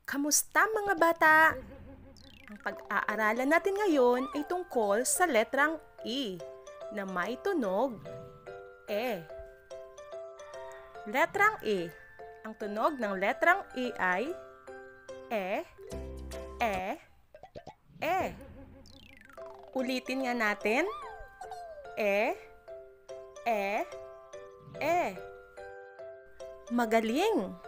Kamusta mga bata? Ang pag-aaralan natin ngayon ay tungkol sa letrang E na may tunog E. Letrang E. Ang tunog ng letrang E ay E, E, E. Ulitin nga natin. E, E, E. Magaling!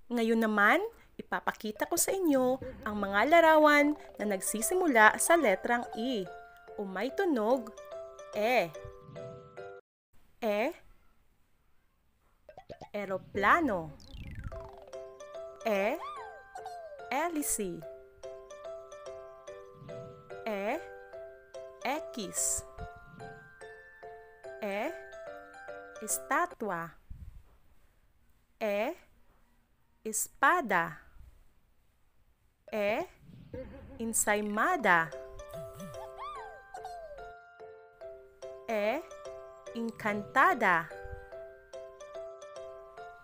Ngayon naman, ipapakita ko sa inyo ang mga larawan na nagsisimula sa letrang E o may tunog E. E, eroplano. E, hélice. E, X. E, estátua. E, espada. E, ensaimada. E, encantada.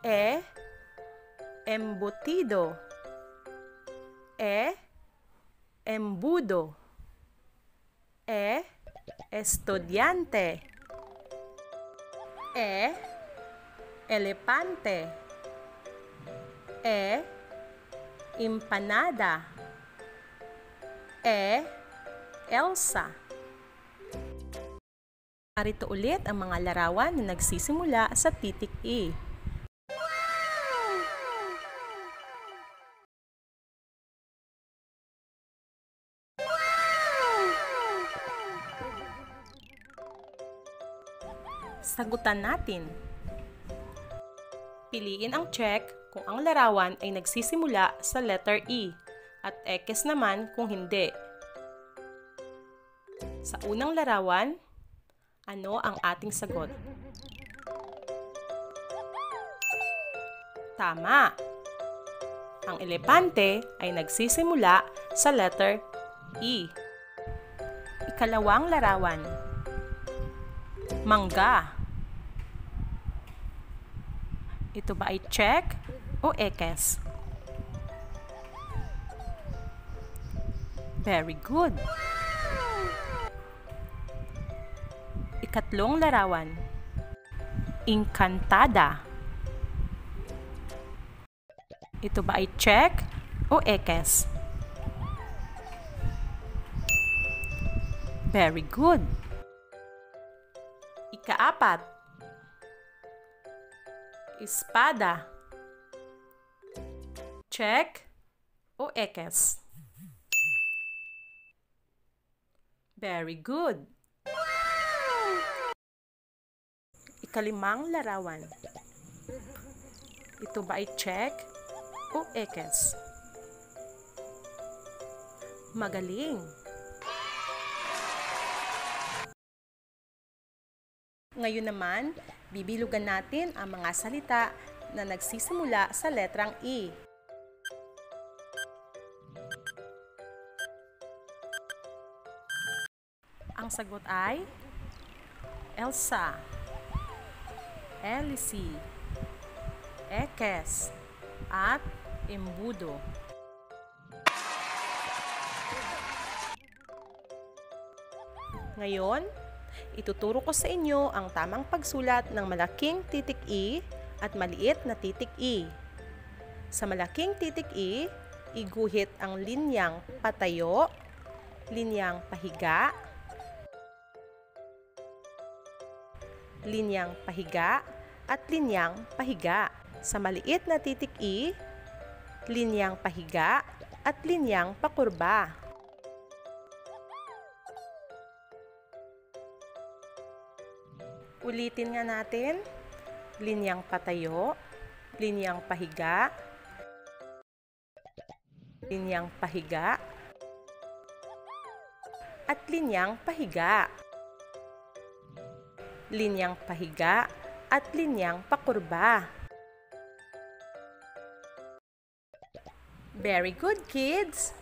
E, embutido. E, embudo. E, estudiante. E, elefante. E, empanada. E, Elsa. Narito ulit ang mga larawan na nagsisimula sa titik E. Sagutan natin. Piliin ang check kung ang larawan ay nagsisimula sa letter E at X naman kung hindi. Sa unang larawan, ano ang ating sagot? Tama! Ang elepante ay nagsisimula sa letter E. Ikalawang larawan. Mangga. Ito ba ay check o X? Very good. Ikatlong larawan. Encantada. Ito ba ay check o X? Very good. Ikaapat. Espada. Check o X? Very good. Ikalimang larawan. Ito ba ay check o X? Magaling. Ngayon naman, bibilugan natin ang mga salita na nagsisimula sa letrang E. Ang sagot ay Elsa, hélice, X, at embudo. Ngayon, ituturo ko sa inyo ang tamang pagsulat ng malaking titik E at maliit na titik E. Sa malaking titik E, iguhit ang linyang patayo, linyang pahiga, linyang pahiga, at linyang pahiga. Sa maliit na titik E, linyang pahiga at linyang pakurba. Ulitin nga natin. Linyang patayo, linyang pahiga, linyang pahiga, at linyang pahiga. Linyang pahiga at linyang pakurba. Very good, kids!